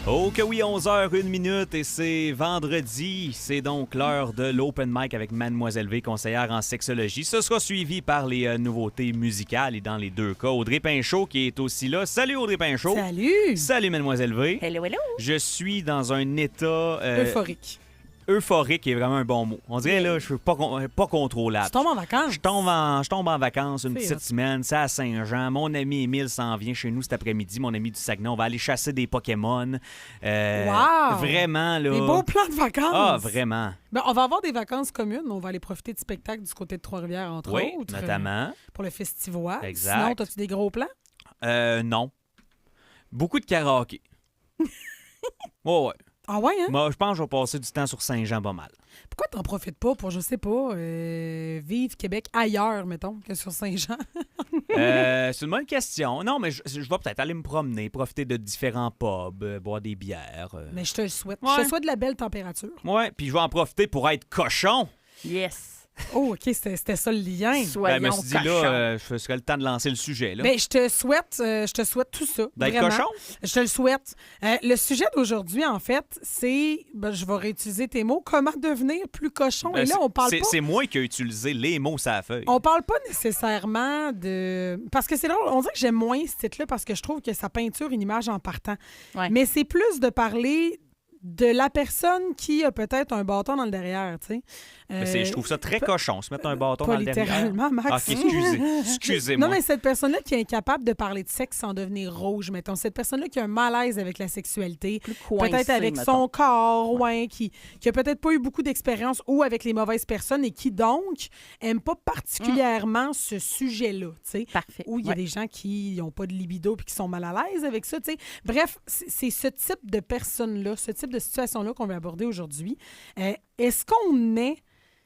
Oh que oui, 11h01 et c'est vendredi. C'est donc l'heure de l'Open Mic avec Mademoiselle V, conseillère en sexologie. Ce sera suivi par les nouveautés musicales et dans les deux cas, Audrey Pinchot qui est aussi là. Salut Audrey Pinchot. Salut. Salut Mademoiselle V. Hello, hello. Je suis dans un état... Euphorique. Euphorique est vraiment un bon mot. On dirait là, je suis pas contrôlable. Tu tombes en vacances? Je tombe en vacances une petite semaine, c'est à Saint-Jean. Mon ami Émile s'en vient chez nous cet après-midi, mon ami du Saguenay. On va aller chasser des Pokémon. Wow! Vraiment, là... Des beaux plans de vacances! Ah, vraiment. Ben, on va avoir des vacances communes. On va aller profiter de spectacles du côté de Trois-Rivières, entre oui, autres. Notamment. Pour le festival. Exact. Sinon, as-tu des gros plans? Non. Beaucoup de karaoké. Ouais. Ah ouais, hein? Moi, je pense que je vais passer du temps sur Saint-Jean pas mal. Pourquoi t'en profites pas pour, je sais pas, vivre Québec ailleurs, mettons, que sur Saint-Jean? C'est une bonne question. Non, mais je vais peut-être aller me promener, profiter de différents pubs, boire des bières. Mais je te le souhaite. Ouais. Je te souhaite de la belle température. Ouais, puis je vais en profiter pour être cochon. Yes. Oh, OK, c'était ça le lien. Soyons Ben, je me suis dit, cochons. là, ce serait le temps de lancer le sujet. Là. Ben, je te souhaite tout ça. D'être vraiment. cochon? Je te le souhaite. Le sujet d'aujourd'hui, en fait, c'est, je vais réutiliser tes mots, comment devenir plus cochon. Ben, Et là, on parle pas... C'est moi qui ai utilisé les mots sur la feuille. On parle pas nécessairement de... Parce que c'est drôle, on dirait que j'aime moins ce titre-là parce que je trouve que ça peinture une image en partant. Ouais. Mais c'est plus de parler de la personne qui a peut-être un bâton dans le derrière, tu sais. Mais je trouve ça très cochon, se mettre un bâton Pas dans le derrière. littéralement, Max. Ah, excusez-moi. Non, mais cette personne-là qui est incapable de parler de sexe sans devenir rouge, mettons. Cette personne-là qui a un malaise avec la sexualité, Plus coincé, peut-être avec mettons. son corps, ouais, qui a peut-être pas eu beaucoup d'expérience ou avec les mauvaises personnes et qui, donc, aime pas particulièrement ce sujet-là, tu sais. Parfait. Ou il y a Ouais. des gens qui n'ont pas de libido puis qui sont mal à l'aise avec ça, tu sais. Bref, c'est ce type de personne-là, ce type de situation-là qu'on va aborder aujourd'hui. Est-ce qu'on est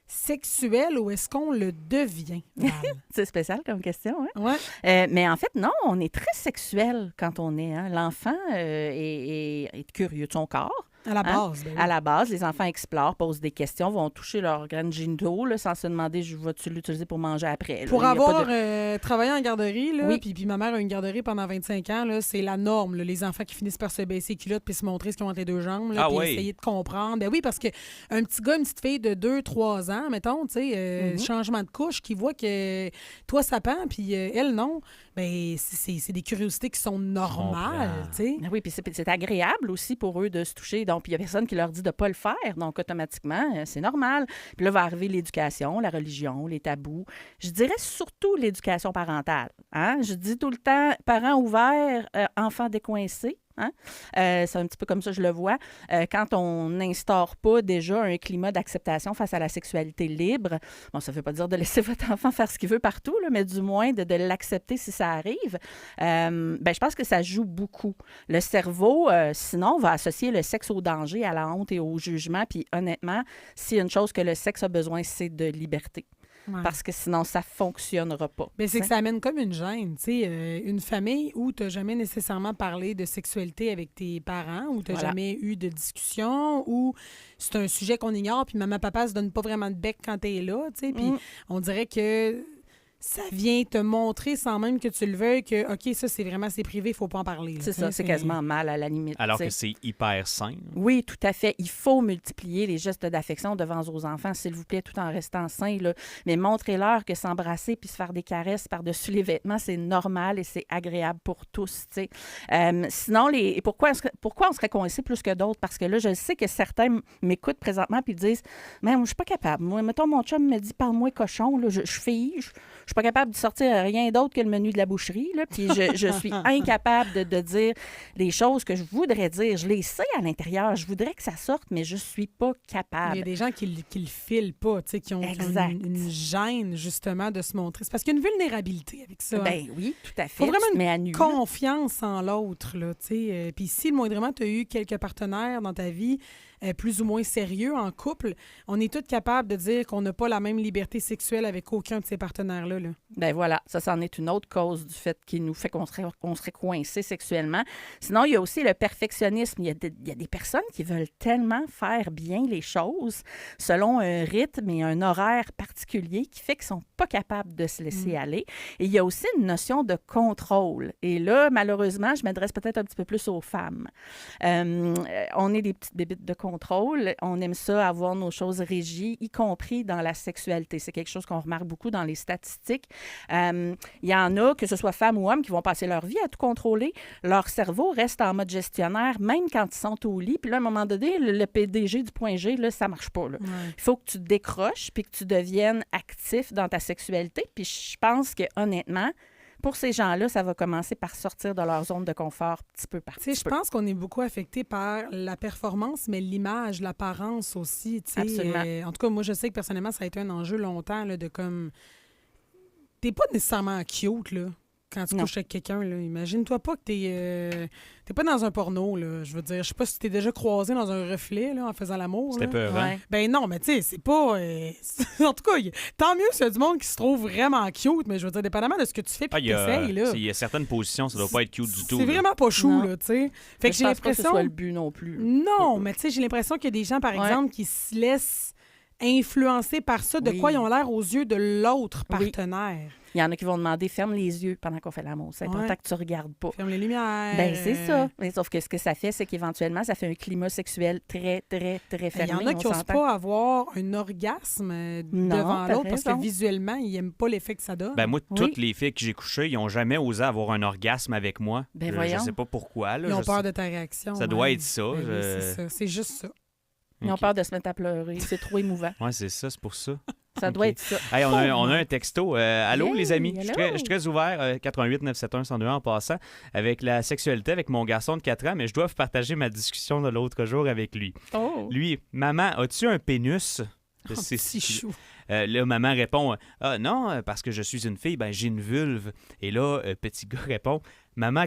sexuel ou est-ce qu'on le devient, Val? C'est spécial comme question, hein? Ouais. Mais en fait, non, on est très sexuel quand on est. Hein? L'enfant est curieux de son corps. À la base. Ben oui. À la base, les enfants explorent, posent des questions, vont toucher leur organe génitaux là, sans se demander « vas-tu l'utiliser pour manger après? » Pour Il y a avoir pas de- travaillé en garderie, là, Oui. puis ma mère a eu une garderie pendant 25 ans, là, c'est la norme. Là, les enfants qui finissent par se baisser les culottes puis se montrer ce qu'ils ont entre les deux jambes, là, Ah puis oui. essayer de comprendre. Ben oui, parce que un petit gars, une petite fille de 2-3 ans, mettons, tu sais, changement de couche, qui voit que toi, ça pend, puis elle, non, ben c'est des curiosités qui sont normales, tu sais. Oui, puis c'est agréable aussi pour eux de se toucher. Donc, il n'y a personne qui leur dit de ne pas le faire. Donc, automatiquement, c'est normal. Puis là, va arriver l'éducation, la religion, les tabous. Je dirais surtout l'éducation parentale. Hein? Je dis tout le temps, parents ouverts, enfants décoincés. Hein? C'est un petit peu comme ça, je le vois. Quand on n'instaure pas déjà un climat d'acceptation face à la sexualité libre, bon, ça ne veut pas dire de laisser votre enfant faire ce qu'il veut partout, là, mais du moins de l'accepter si ça arrive, je pense que ça joue beaucoup. Le cerveau, sinon, va associer le sexe au danger, à la honte et au jugement. Puis honnêtement, s'il y a une chose que le sexe a besoin, c'est de liberté. Ouais. Parce que sinon, ça ne fonctionnera pas. Mais c'est que ça amène comme une gêne, tu sais, une famille où tu n'as jamais nécessairement parlé de sexualité avec tes parents, où tu n'as Voilà. jamais eu de discussion, où c'est un sujet qu'on ignore, puis maman, papa se donne pas vraiment de bec quand tu es là, tu sais, puis on dirait que ça vient te montrer sans même que tu le veuilles que, OK, ça, c'est privé, il faut pas en parler. Là, C'est tu ça, sais, c'est quasiment mal à la limite. Alors tu sais. que c'est hyper sain. Oui, tout à fait. Il faut multiplier les gestes d'affection devant vos enfants, s'il vous plaît, tout en restant sain. Là. Mais montrez-leur que s'embrasser puis se faire des caresses par-dessus les vêtements, c'est normal et c'est agréable pour tous. Tu sais. Sinon, pourquoi on serait coincé plus que d'autres? Parce que là, je sais que certains m'écoutent présentement puis disent « Mais je suis pas capable. Moi, mettons, mon chum me dit « Parle-moi cochon. » Je fige. Je suis pas capable de sortir rien d'autre que le menu de la boucherie. Là, puis je suis incapable de dire les choses que je voudrais dire. Je les sais à l'intérieur. Je voudrais que ça sorte, mais je suis pas capable. Il y a des gens qui le filent pas, tu sais, qui ont une gêne, justement, de se montrer. C'est parce qu'il y a une vulnérabilité avec ça. Ben oui, tout à fait. Faut vraiment Tu te mets à une nu. confiance en l'autre, là, tu sais. Puis si, moindrement, tu as eu quelques partenaires dans ta vie plus ou moins sérieux en couple, on est tous capables de dire qu'on n'a pas la même liberté sexuelle avec aucun de ces partenaires-là. ça. Là. Ben voilà, ça, c'en est une autre cause du fait qui nous fait qu'on serait coincé sexuellement. Sinon, il y a aussi le perfectionnisme. Il y a des personnes qui veulent tellement faire bien les choses selon un rythme et un horaire particulier qui fait qu'ils ne sont pas capables de se laisser aller. Et il y a aussi une notion de contrôle. Et là, malheureusement, je m'adresse peut-être un petit peu plus aux femmes. On est des petites bébites de contrôle. On aime ça, avoir nos choses régies, y compris dans la sexualité. C'est quelque chose qu'on remarque beaucoup dans les statistiques. Il y en a, que ce soit femmes ou hommes, qui vont passer leur vie à tout contrôler. Leur cerveau reste en mode gestionnaire, même quand ils sont au lit. Puis là, à un moment donné, le PDG du point G, là, ça marche pas. Là. Ouais. Il faut que tu te décroches puis que tu deviennes actif dans ta sexualité. Puis je pense que, honnêtement, pour ces gens-là, ça va commencer par sortir de leur zone de confort petit peu par petit Je peu. pense qu'on est beaucoup affecté par la performance, mais l'image, l'apparence aussi. Absolument. En tout cas, moi, je sais que personnellement, ça a été un enjeu longtemps là, de comme... T'es pas nécessairement cute, là, quand tu Non. couches avec quelqu'un. Là. Imagine-toi pas que t'es pas dans un porno, là. Je veux dire, je sais pas si t'es déjà croisé dans un reflet, là, en faisant l'amour. C'était là. peur, Ouais. Ben non, mais tu sais, c'est pas... en tout cas, tant mieux s'il y a du monde qui se trouve vraiment cute, mais je veux dire, dépendamment de ce que tu fais puis que t'essayes, là. Il y a certaines positions, ça doit pas être cute du tout. C'est là. vraiment pas chou, Non. là, tu sais. Fait Mais que je j'ai pense pas que ce l'impression... soit le but non plus. Non, mais tu sais, j'ai l'impression qu'il y a des gens, par Ouais. exemple, qui se laissent influencer par ça, de Oui. quoi ils ont l'air aux yeux de l'autre Oui. partenaire. Il y en a qui vont demander ferme les yeux pendant qu'on fait l'amour. C'est important Ouais. que tu regardes pas. Ferme les lumières. Ben c'est ça. Mais sauf que ce que ça fait, c'est qu'éventuellement, ça fait un climat sexuel très, très, très Il fermé. y en a qui on n'osent s'entend. pas avoir un orgasme devant t'as l'autre parce que raison. visuellement, ils n'aiment pas l'effet que ça donne. Ben moi, Oui. toutes les filles que j'ai couchées, ils n'ont jamais osé avoir un orgasme avec moi. Ben Je voyons. sais pas pourquoi. Là, ils ont je peur sais- de ta réaction. Ça doit être ça. Ben oui, je- c'est ça. C'est juste ça. Ils ont Ok. peur de se mettre à pleurer. C'est trop émouvant. Ouais, c'est ça, c'est pour ça. Ça doit être ça. Hey, on a un texto. Allô, Hey, les amis? Je suis hello. très ouvert. 88 971 102 en passant. Avec la sexualité avec mon garçon de 4 ans, mais je dois vous partager ma discussion de l'autre jour avec lui. Oh. Lui, maman, as-tu un pénis? C'est si chou. Là, maman répond ah non, parce que je suis une fille, ben j'ai une vulve. Et là, petit gars répond maman,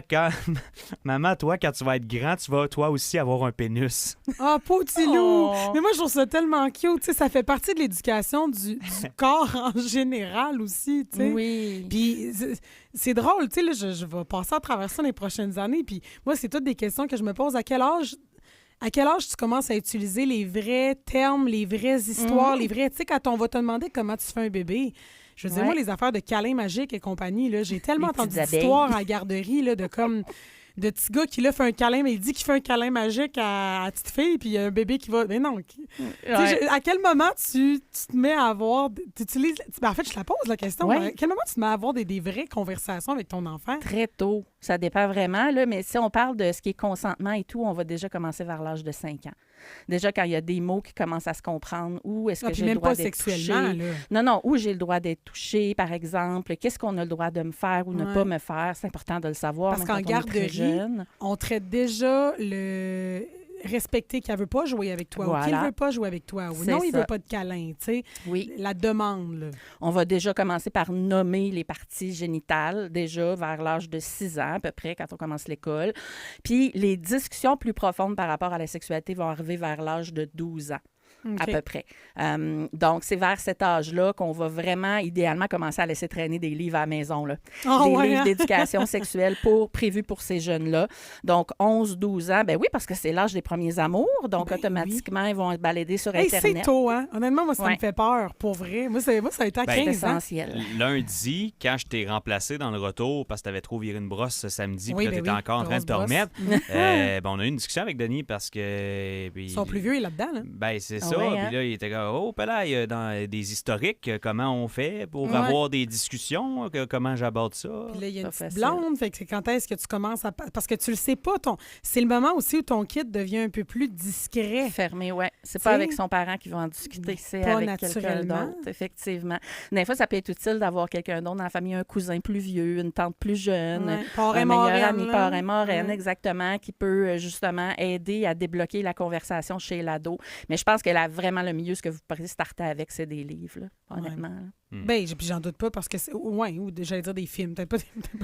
maman, toi, quand tu vas être grand, tu vas toi aussi avoir un pénis. Ah, petit loup! Oh. Mais moi, je trouve ça tellement cute. Tu sais, ça fait partie de l'éducation du corps en général aussi. Tu sais. Oui. Puis c'est drôle, tu sais, là, je vais passer à travers ça dans les prochaines années. Puis moi, c'est toutes des questions que je me pose. À quel âge tu commences à utiliser les vrais termes, les vraies histoires, les vrais... Tu sais, quand on va te demander comment tu fais un bébé, je veux dire, Ouais. moi, les affaires de câlins magiques et compagnie, là, j'ai tellement Les entendu petites d'histoires abeilles. à la garderie, là, de comme... De petits gars qui, là, fait un câlin, mais il dit qu'il fait un câlin magique à la petite fille, puis il y a un bébé qui va... Mais non, tu sais, Ouais. à quel moment tu te mets à avoir... Tu utilises... Ben, en fait, je la pose, la question. Ouais. À quel moment tu te mets à avoir des vraies conversations avec ton enfant? Très tôt. Ça dépend vraiment, là, mais si on parle de ce qui est consentement et tout, on va déjà commencer vers l'âge de 5 ans. Déjà, quand il y a des mots qui commencent à se comprendre, où est-ce Ah, que puis j'ai le même droit pas d'être sexuellement, touché? là. Non, où j'ai le droit d'être touché, par exemple. Qu'est-ce qu'on a le droit de me faire ou ne Ouais. pas me faire? C'est important de le savoir. Parce même qu'en quand on est très garderie, jeune. On traite déjà le respecter qu'elle veut pas jouer avec toi ou qu'il Voilà. veut pas jouer avec toi ou C'est non, il veut ça. pas de câlin, tu sais. Oui. La demande, là. On va déjà commencer par nommer les parties génitales, déjà vers l'âge de 6 ans, à peu près, quand on commence l'école. Puis les discussions plus profondes par rapport à la sexualité vont arriver vers l'âge de 12 ans. À OK. peu près. Donc, c'est vers cet âge-là qu'on va vraiment, idéalement, commencer à laisser traîner des livres à la maison. Là. Ah, Des ouais, livres hein? d'éducation sexuelle prévus pour ces jeunes-là. Donc, 11-12 ans, ben oui, parce que c'est l'âge des premiers amours. Donc, Ben automatiquement, ils vont être baladés sur Hey, Internet. c'est tôt, hein? Honnêtement, moi, ça Ouais. me fait peur, pour vrai. Moi, ça a été à Ben, 15 C'est ans. essentiel. Lundi, quand je t'ai remplacé dans le retour parce que t'avais trop viré une brosse ce samedi, Oui, puis là, ben t'étais oui, encore en train de te grosse brosse. remettre, ben, on a eu une discussion avec Denis parce que... puis- Ils sont plus vieux là-dedans, là. Ben, c'est Ah ça. ouais, Puis hein? là, il était comme, oh, ben là, il y a dans des historiques, comment on fait pour Ouais. avoir des discussions, comment j'aborde ça. Puis là, il y a une Pas petite facile. blonde. Fait que c'est quand est-ce que tu commences à... Parce que tu le sais pas, c'est le moment aussi où ton kid devient un peu plus discret. Fermé, oui. C'est T'sais, pas avec son parent qu'ils vont en discuter, c'est pas avec quelqu'un naturellement. d'autre, effectivement. Des fois, ça peut être utile d'avoir quelqu'un d'autre dans la famille, un cousin plus vieux, une tante plus jeune, Ouais. Parrain un meilleur marraine, ami, là. parrain marraine, Ouais. exactement, qui peut justement aider à débloquer la conversation chez l'ado. Mais je pense que là, vraiment le mieux, ce que vous pourriez starter avec, c'est des livres, là, honnêtement. là. Ben, puis j'en doute pas parce que ou j'allais dire des films, peut-être pas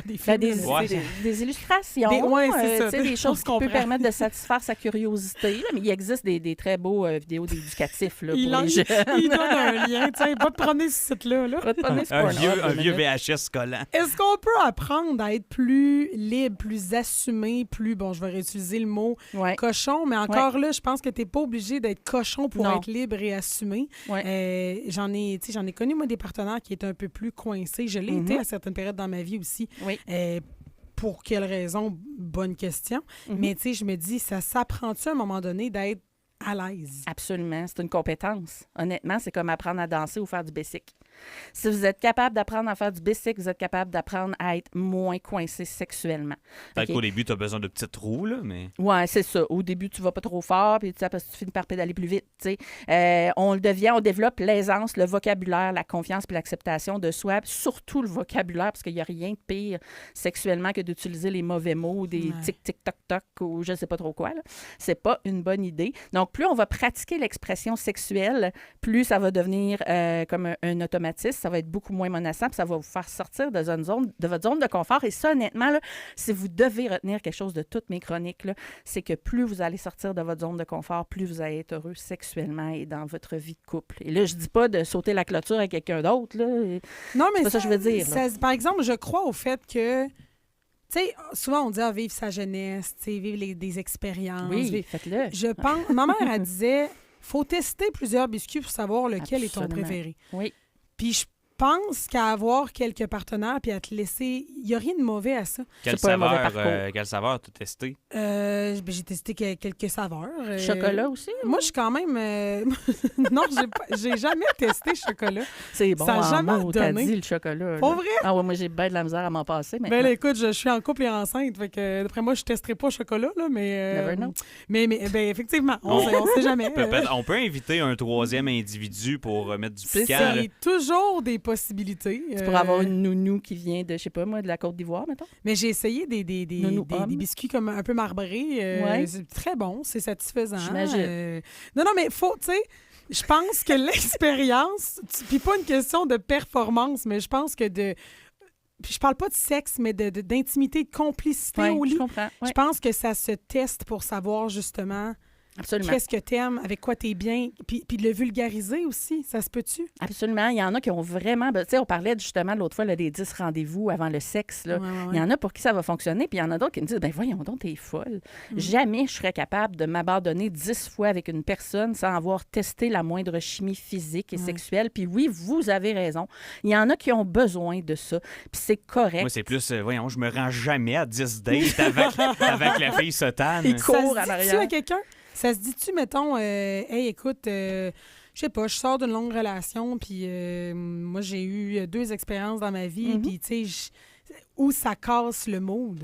des Ben, films. des illustrations, c'est ça. des choses qui peuvent permettre de satisfaire sa curiosité. Là, mais il existe des très beaux vidéos éducatifs là, pour les jeunes. Il donne un lien. Tiens, va te promener ce site-là. Là. Va te promener sur un vieux VHS collant. Est-ce qu'on peut apprendre à être plus libre, plus assumé, plus, je vais réutiliser le mot cochon, mais encore là, je pense que tu n'es pas obligé d'être cochon pour être libre et assumé. Ouais. J'en ai connu, moi, des partenaires qui étaient un peu plus coincés. Je l'ai été à certaines périodes dans ma vie aussi. Oui. Pour quelle raison? Bonne question. Mais tu sais, je me dis, ça s'apprend-tu à un moment donné d'être à l'aise? Absolument. C'est une compétence. Honnêtement, c'est comme apprendre à danser ou faire du basic. Si vous êtes capable d'apprendre à faire du basic, vous êtes capable d'apprendre à être moins coincé sexuellement. Peut-être qu'au début, tu as besoin de petites roues, là, mais... Oui, c'est ça. Au début, tu vas pas trop fort, puis parce que tu finis par pédaler plus vite. On développe l'aisance, le vocabulaire, la confiance puis l'acceptation de soi, surtout le vocabulaire, parce qu'il n'y a rien de pire sexuellement que d'utiliser les mauvais mots, des tic-tic-toc-toc ou je sais pas trop quoi. C'est pas une bonne idée. Donc, plus on va pratiquer l'expression sexuelle, plus ça va devenir comme un automatisme. Ça va être beaucoup moins menaçant, puis ça va vous faire sortir de votre zone de confort. Et ça, honnêtement, là, si vous devez retenir quelque chose de toutes mes chroniques, là, c'est que plus vous allez sortir de votre zone de confort, plus vous allez être heureux sexuellement et dans votre vie de couple. Et là, je dis pas de sauter la clôture avec quelqu'un d'autre. Là. Non, mais c'est pas ça que je veux dire. Par exemple, je crois au fait que... Tu sais, souvent, on dit vivre sa jeunesse, vivre des expériences. Oui, faites-le. Je pense... Ma mère, elle disait, faut tester plusieurs biscuits pour savoir lequel est ton préféré. Oui. Puis je pense qu'à avoir quelques partenaires puis à te laisser, il n'y a rien de mauvais à ça. Quelle saveur tu as testé? J'ai testé quelques saveurs. Chocolat aussi? Moi, je suis quand même... non, j'ai jamais testé chocolat. C'est bon, ça n'a jamais donné. T'as dit le chocolat. Pas vrai? Ah ouais, moi, j'ai bien de la misère à m'en passer. Ben là, écoute, je suis en couple et enceinte. Fait que, d'après moi, je ne testerai pas chocolat, là, mais... Never know. Mais effectivement, on sait jamais. On peut inviter un troisième individu pour mettre du piquant. C'est toujours des possibilités. Tu pourrais avoir une nounou qui vient de, je sais pas moi, de la Côte d'Ivoire, mettons. Mais j'ai essayé des biscuits comme un peu marbrés. C'est très bon, c'est satisfaisant. J'imagine. Non, mais faut, tu sais, je pense que l'expérience, puis pas une question de performance, mais je pense que puis je parle pas de sexe, mais d'intimité, de complicité au lit. Je comprends. Je pense que ça se teste pour savoir justement... Absolument. Qu'est-ce que t'aimes, avec quoi t'es bien, puis de le vulgariser aussi, ça se peut-tu? Absolument. Il y en a qui ont vraiment... Tu sais, on parlait justement l'autre fois des 10 rendez-vous avant le sexe. Là. Il y en a pour qui ça va fonctionner, puis il y en a d'autres qui me disent, voyons donc, t'es folle. Jamais je serais capable de m'abandonner 10 fois avec une personne sans avoir testé la moindre chimie physique et sexuelle. Puis oui, vous avez raison. Il y en a qui ont besoin de ça, puis c'est correct. Moi, c'est plus, je me rends jamais à 10 dates avec la fille sotane. Il court en arrière. À quelqu'un? Ça se dit-tu, mettons, hey, écoute, je sais pas, je sors d'une longue relation, puis moi, j'ai eu 2 expériences dans ma vie, puis tu sais, où ça casse le mood?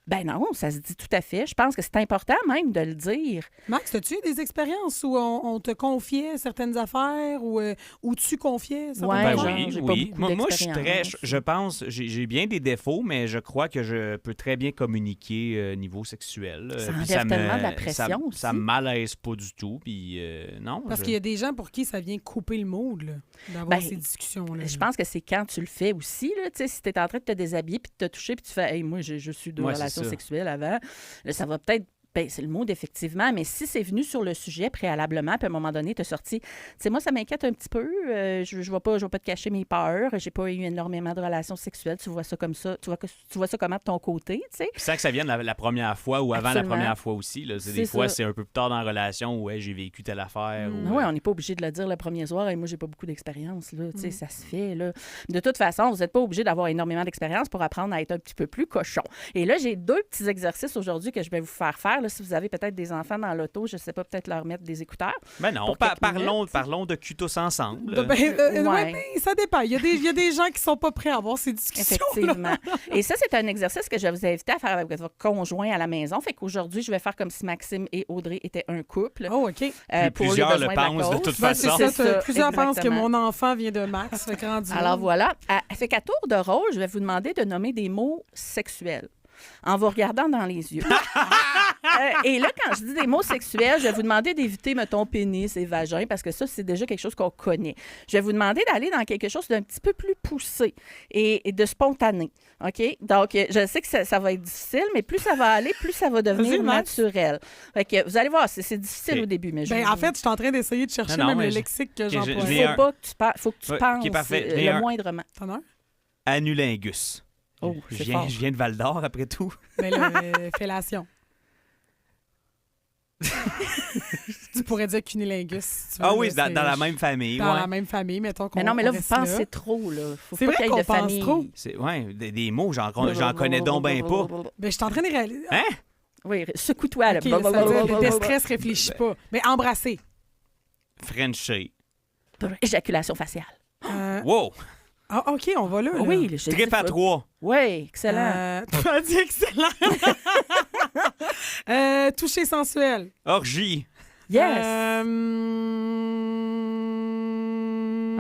Ben non, ça se dit tout à fait. Je pense que c'est important même de le dire. Max, as-tu eu des expériences où on te confiait certaines affaires ou tu confiais certaines affaires? Oui. Moi, je pense, j'ai bien des défauts, mais je crois que je peux très bien communiquer niveau sexuel. Ça enlève tellement de la pression aussi. Ça me malaise pas du tout, puis non. Parce qu'il y a des gens pour qui ça vient couper le mood, là, d'avoir ces discussions-là. Je pense que c'est quand tu le fais aussi, là, si tu es en train de te déshabiller puis de te toucher puis tu fais « Hey, moi, je suis de relations sexuelle avant. » Là, ça va peut-être... c'est le mot effectivement, mais si c'est venu sur le sujet préalablement, puis à un moment donné, tu as sorti, tu sais, moi, ça m'inquiète un petit peu, je ne vais pas te cacher mes peurs, j'ai pas eu énormément de relations sexuelles, tu vois ça comme ça, tu vois ça comment de ton côté, tu sais. Puis sans que ça vienne la première fois ou avant Absolument. La première fois aussi, là. Des fois, c'est un peu plus tard dans la relation où j'ai vécu telle affaire. Oui, on n'est pas obligé de le dire le premier soir, et moi, j'ai pas beaucoup d'expérience, là, tu sais, ça se fait, là. De toute façon, vous n'êtes pas obligé d'avoir énormément d'expérience pour apprendre à être un petit peu plus cochon. Et là, j'ai 2 petits exercices aujourd'hui que je vais vous faire faire. Là, si vous avez peut-être des enfants dans l'auto, je ne sais pas, peut-être leur mettre des écouteurs. Ben non, parlons de cul tous ensemble. Oui, ça dépend. Il y a des gens qui ne sont pas prêts à avoir ces discussions. Effectivement. Et ça, c'est un exercice que je vais vous inviter à faire avec votre conjoint à la maison. Fait qu'aujourd'hui, je vais faire comme si Maxime et Audrey étaient un couple. Oh, OK. Plusieurs le pensent de toute façon. C'est ça. Plusieurs pensent que mon enfant vient de Max. Alors voilà. Fait qu'à tour de rôle, je vais vous demander de nommer des mots sexuels en vous regardant dans les yeux. Et là, quand je dis des mots sexuels, je vais vous demander d'éviter, mettons, pénis et vagin, parce que ça, c'est déjà quelque chose qu'on connaît. Je vais vous demander d'aller dans quelque chose d'un petit peu plus poussé et de spontané. OK? Donc, je sais que ça va être difficile, mais plus ça va aller, plus ça va devenir Vas-y, Max. naturel. Fait que vous allez voir, c'est difficile OK. au début, mais Ben, en fait, je suis en train d'essayer de chercher Non, même mais le je- lexique que je- j'emploie. je l'ai faut que tu Ouais, penses OK, parfait. Je l'ai le un. moindrement. T'en as un? Anulingus. Oh, je c'est viens, fort. je viens de Val-d'Or, après tout. Ben, le fellation. Tu pourrais dire cunilingus. Si tu veux, Ah oui, là, c'est dans c'est- la même famille. Dans ouais. la même famille, mettons qu'on Mais non, mais là, on vous reste pensez là. trop, là. Faut C'est pas vrai qu'il y ait qu'on de pense famille. trop. C'est ouais, des mots, j'en connais donc bien pas. Ben, je suis en train de réaliser. Hein? Oui, secoue-toi, là. OK, ça veut dire le déstress réfléchit pas. Mais embrasser. Frenché. Éjaculation faciale. Wow! Ah, OK, on va là. là. Oui, je Trip à 3. Oui, excellent. Tu as dit excellent. Toucher sensuel. Orgie. Yes.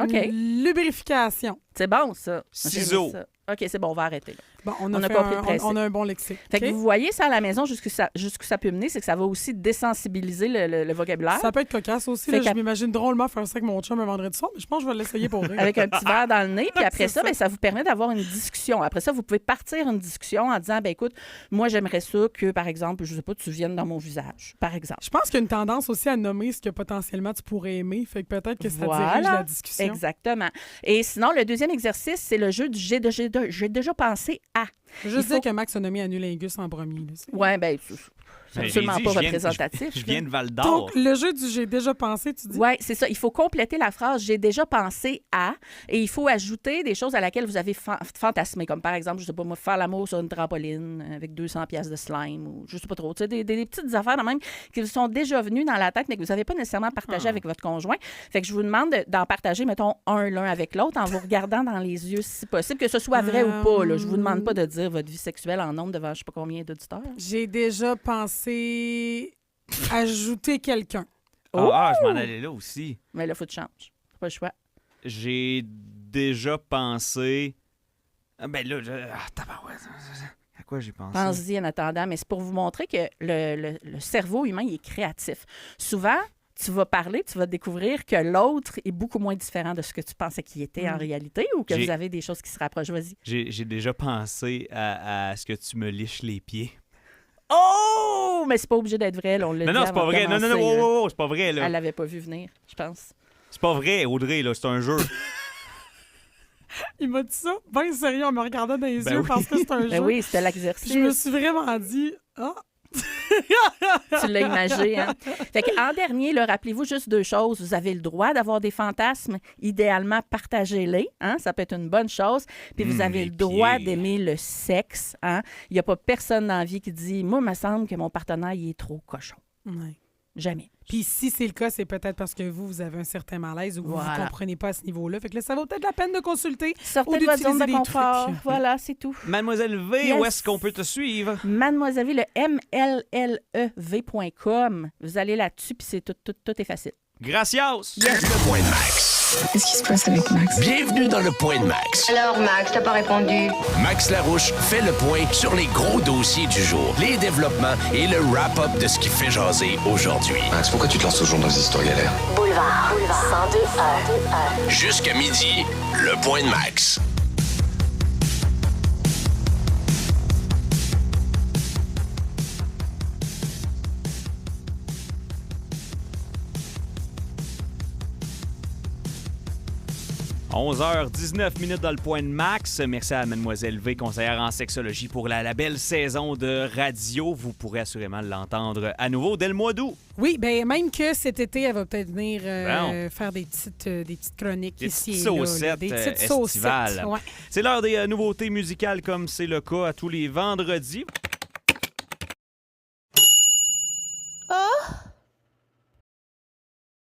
OK. Lubrification. C'est bon, ça. Ciseaux. J'ai aimé ça. OK, c'est bon, on va arrêter. Là. Bon, On a compris le principe. on a un bon lexique. Fait que OK? vous voyez ça à la maison, jusqu'où ça peut mener, c'est que ça va aussi désensibiliser le vocabulaire. Ça peut être cocasse aussi. Fait Là, je qu'à- m'imagine drôlement faire ça avec mon chum un vendredi soir, mais je pense que je vais l'essayer pour rire. Avec un petit verre dans le nez, puis après C'est ça, ça. ben, ça vous permet d'avoir une discussion. Après ça, vous pouvez partir une discussion en disant, ben écoute, moi j'aimerais ça que, par exemple, je sais pas, tu viennes dans mon visage, par exemple. Je pense qu'il y a une tendance aussi à nommer ce que potentiellement tu pourrais aimer. Fait que peut-être que ça dirige la discussion. Exactement. Et sinon, le deuxième exercice, c'est le jeu du j'ai déjà pensé à. Je veux juste Il faut- dire que Max a nommé Anulingus en premier. Là, c'est- Ouais, ben, c'est Ben, absolument j'ai dit, pas je viens- représentatif. Je là. viens de Val-d'Or. Donc, le jeu du j'ai déjà pensé, tu dis? Oui, c'est ça. Il faut compléter la phrase « j'ai déjà pensé à » et il faut ajouter des choses à laquelle vous avez fantasmé, comme par exemple, je sais pas moi, faire l'amour sur une trampoline avec 200 pièces de slime ou je sais pas trop. Tu sais, des petites affaires de même qui vous sont déjà venues dans la tête mais que vous n'avez pas nécessairement partagé avec votre conjoint. Fait que je vous demande d'en partager, mettons, l'un avec l'autre en vous regardant dans les yeux si possible, que ce soit vrai ou pas. Là. Je vous demande pas de dire votre vie sexuelle en nombre devant je sais pas combien d'auditeurs. J'ai déjà pensé ajouter quelqu'un. Ah, je m'en allais là aussi. Mais là, il faut que tu changes. T'as pas le choix. J'ai déjà pensé. Ah, ben là, tabarouette. À quoi j'ai pensé? Pense-y en attendant, mais c'est pour vous montrer que le cerveau humain il est créatif. Souvent, tu vas parler, tu vas découvrir que l'autre est beaucoup moins différent de ce que tu pensais qu'il était en réalité ou que J'ai- vous avez des choses qui se rapprochent. Vas-y. J'ai déjà pensé à ce que tu me liches les pieds. Oh! Mais c'est pas obligé d'être vrai, là, on l'a Non, dit non, c'est avant pas de vrai. Non, non, non, commencer, là. wow, c'est pas vrai, Elle là. l'avait pas vu venir, je pense. C'est pas vrai, Audrey, là, c'est un jeu. Il m'a dit ça, bien sérieux, en me regardant dans les Ben yeux oui. parce que c'est un Ben jeu. oui, c'était Puis l'exercice. je me suis vraiment dit, ah, Tu l'as imagé, hein? Fait en dernier, là, rappelez-vous juste deux choses. Vous avez le droit d'avoir des fantasmes. Idéalement, partagez-les. Hein? Ça peut être une bonne chose. Puis vous avez les le droit pieds. d'aimer le sexe. Hein? Il n'y a pas personne dans la vie qui dit « Moi, il me semble que mon partenaire, il est trop cochon. ouais. ». Jamais. Puis si c'est le cas, c'est peut-être parce que vous avez un certain malaise ou que vous Voilà. ne comprenez pas à ce niveau-là. Fait que là, ça vaut peut-être la peine de consulter. Sortez Ou de votre zone de d'utiliser des confort. trucs. Voilà, c'est tout. Mademoiselle V, Yes. où est-ce qu'on peut te suivre? Mademoiselle V, le MLLEV.com. Vous allez là-dessus, puis c'est tout est facile. Gracias! Le Point de Max. Qu'est-ce qui se passe avec Max? Bienvenue dans le Point de Max. Alors, Max, t'as pas répondu. Max Larouche fait le point sur les gros dossiers du jour, les développements et le wrap-up de ce qui fait jaser aujourd'hui. Max, pourquoi tu te lances toujours dans des histoires galères? Boulevard. 102.1. Jusqu'à midi, le Point de Max. – 11h19 dans le Point de Max. Merci à Mademoiselle V, conseillère en sexologie, pour la belle saison de radio. Vous pourrez assurément l'entendre à nouveau dès le mois d'août. Oui, ben même que cet été, elle va peut-être venir Bon. faire des petites chroniques Des ici petites et là, là. saucettes, Des petites estivales. saucettes. Ouais. C'est l'heure des nouveautés musicales comme c'est le cas à tous les vendredis.